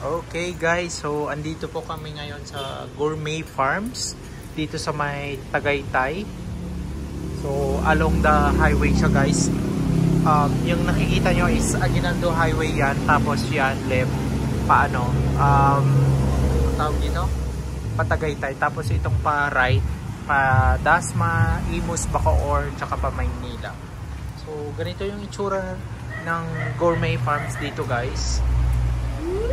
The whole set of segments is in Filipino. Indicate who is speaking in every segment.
Speaker 1: Okay guys, so andito po kami ngayon sa Gourmet Farms dito sa may Tagaytay. So along the highway siya guys. Yung nakikita nyo is Aguinaldo Highway yan, tapos yan left paano tawag dito pa Tagaytay, tapos itong pa right pa Dasma, Imus, Bacoor, tsaka pa Maynila. So ganito yung itsura ng Gourmet Farms dito guys.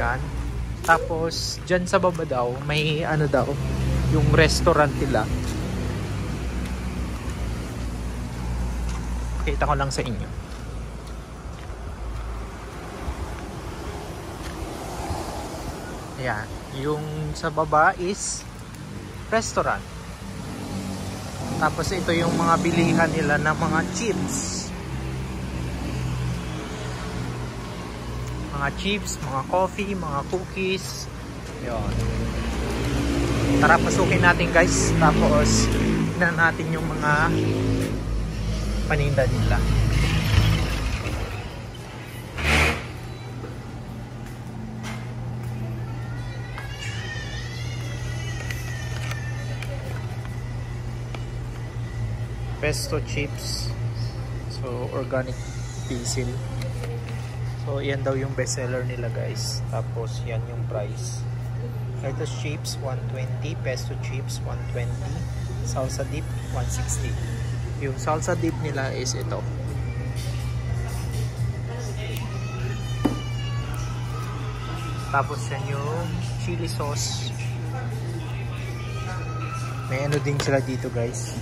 Speaker 1: Yan. Tapos dyan sa baba daw may ano daw yung restaurant nila. Kita ko lang sa inyo. Ayan. Yung sa baba is restaurant. Tapos ito yung mga bilihan nila ng mga chips. Mga chips, mga coffee, mga cookies. Yun. Tara, pasukin natin guys. Tapos tignan natin yung mga paninda nila. Pesto chips. So organic basil. So yan daw yung best seller nila guys. Tapos yan yung price. Lettuce chips 120, pesto chips 120, salsa dip 160. Yung salsa dip nila is ito. Tapos yan yung chili sauce. May ano din sila dito guys.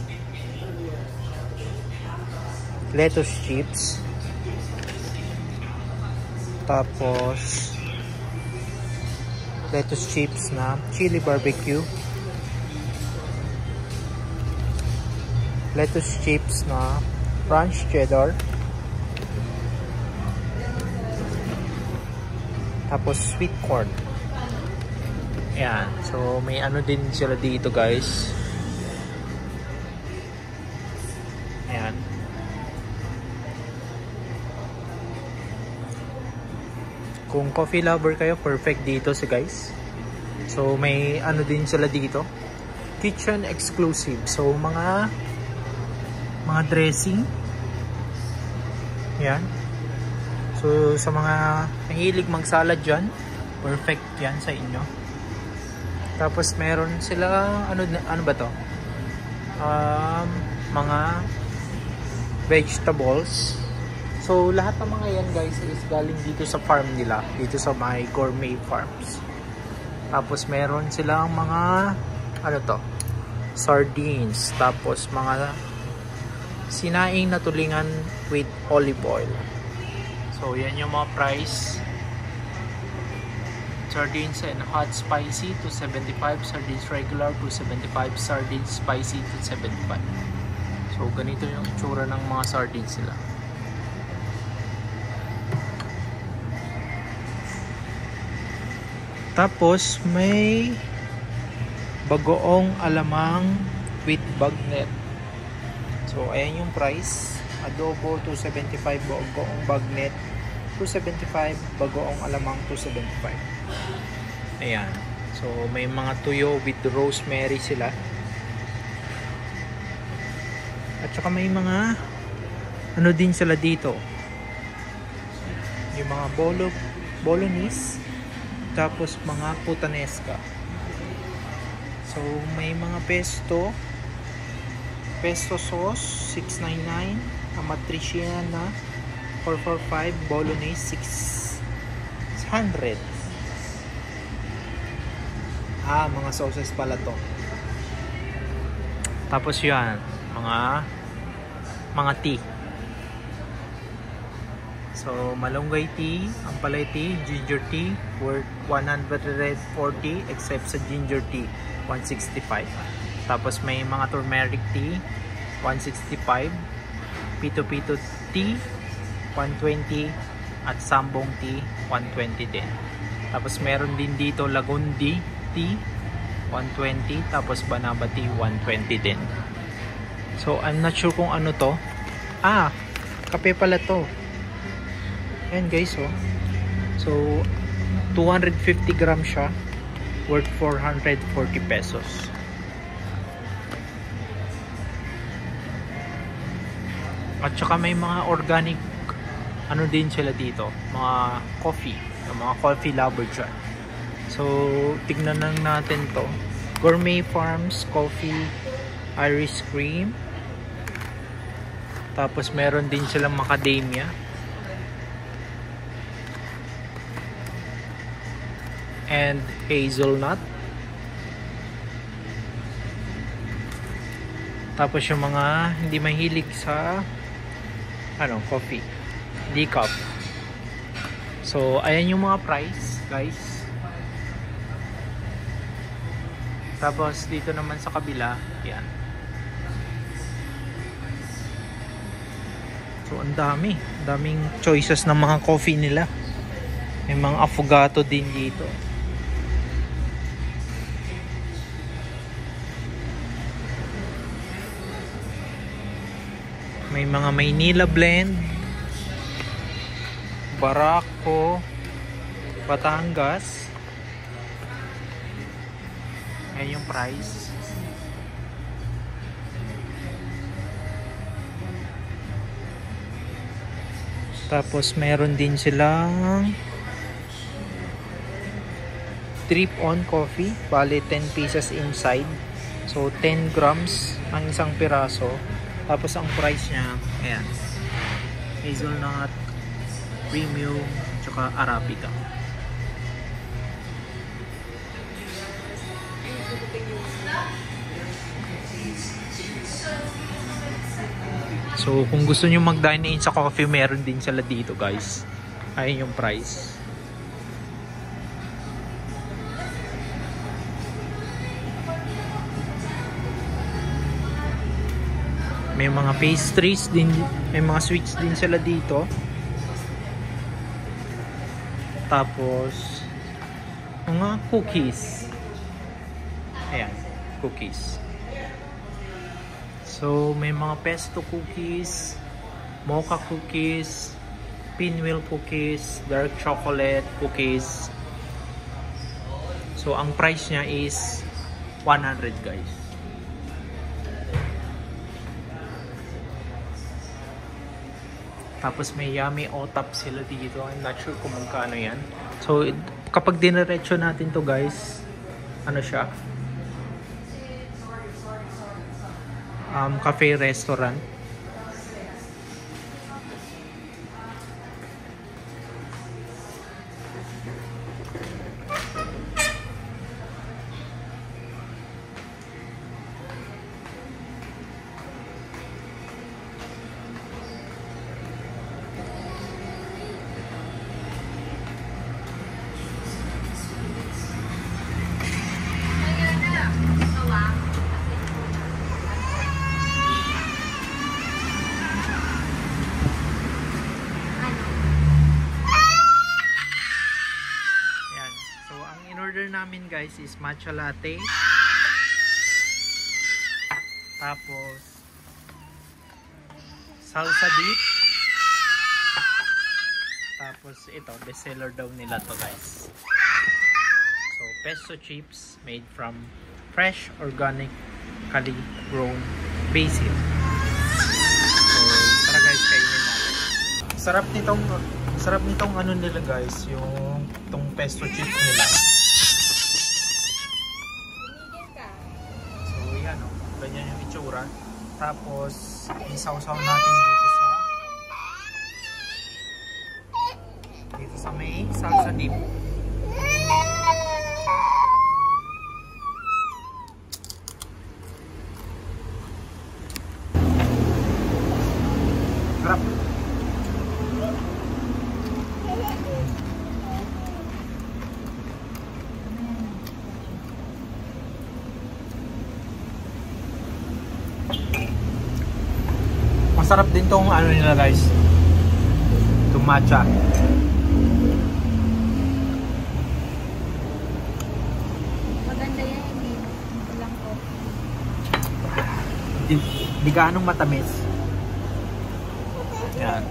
Speaker 1: Lettuce chips. Tapos lettuce chips na chili barbecue. Lettuce chips na ranch cheddar. Tapos sweet corn. Ayan. So may ano din sila dito guys. Ayan. Kung coffee lover kayo, perfect dito si guys. So may ano din sila dito, kitchen exclusive. So mga dressing. Yan. So sa mga mahilig magsalad dyan, perfect yan sa inyo. Tapos meron sila ano ba to, mga vegetables. So lahat ng mga yan guys is galing dito sa farm nila, dito sa my Gourmet Farms. Tapos meron silang mga ano to, sardines, tapos mga sinaing na tulingan with olive oil. So yan yung mga price. Sardines and hot spicy to 75, sardines regular to 75, sardines spicy to 75. So ganito yung itsura ng mga sardines nila. Tapos may bagoong alamang with bagnet. So ayan yung price. Adobo 275, bagoong bagnet 275, bagoong alamang 275. Ayan. So may mga tuyo with rosemary sila. At saka may mga ano din sila dito. Yung mga bolognese. Tapos mga putanesca. So may mga pesto sauce 699, amatriciana 445, bolognese 600. Mga sauces pala to. Tapos yan, mga tea. So, malunggay tea, ampalay tea, ginger tea, worth 140 except sa ginger tea, 165. Tapos may mga turmeric tea, 165. Pito-pito tea, 120. At sambong tea, 120 din. Tapos meron din dito lagundi tea, 120. Tapos banaba tea, 120 din. So, I'm not sure kung ano to. Kape pala to. Ayan guys, oh. So 250 grams siya, worth 440 pesos. At saka may mga organic ano din sila dito, mga coffee lover dyan. So tignan lang natin to. Gourmet Farms Coffee Irish Cream. Tapos meron din silang macadamia and hazelnut. Tapos yung mga hindi mahilig sa coffee, decaf. So ayan yung mga price, guys. Tapos dito naman sa kabila, yan. So ang daming choices ng mga coffee nila. May mga affogato din dito. May mga Maynila blend, Barako, Batangas. Ayan yung price. Tapos meron din silang trip-on coffee. Bale 10 pieces inside. So 10 grams ang isang piraso. Tapos ang price niya, ayan, hazelnut, premium, tsaka arabica. So kung gusto nyo mag-dine in sa coffee, meron din sila dito, guys. Ayan yung price. May mga pastries din, may mga sweets din sila dito. Tapos mga cookies. Ayan, cookies. So may mga pesto cookies, mocha cookies, pinwheel cookies, dark chocolate cookies. So ang price niya is 100, guys. Tapos may yummy otap sila dito. I'm not sure kung magkano yan. So kapag diniretso natin to, guys, ano siya? Cafe restaurant. Order namin, guys, is matcha latte. Tapos salsa dip. Tapos ito, best seller daw nila to, guys. So pesto chips made from fresh organically grown basil. So tara, guys, kainin natin. Sarap nitong ano nila, guys, yung itong pesto chips nila. Ganyan yung itsura. Tapos isawsaw natin dito sa may salsa dip. Sarap. Masarap din tong ano nila, guys, itong matcha.
Speaker 2: Maganda yan, hindi lang ko.
Speaker 1: Di ganong matamis. Yan.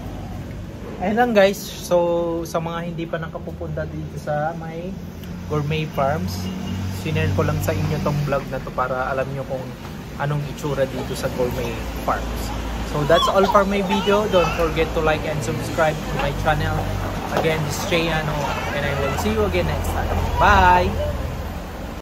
Speaker 1: Ayun lang guys. So sa mga hindi pa nakapupunta dito sa may Gourmet Farms, sinare ko lang sa inyo tong vlog na to para alam nyo kung anong itsura dito sa Gourmet Farms. So that's all for my video. Don't forget to like and subscribe to my channel. Again, this is Jayano, and I will see you again next time. Bye!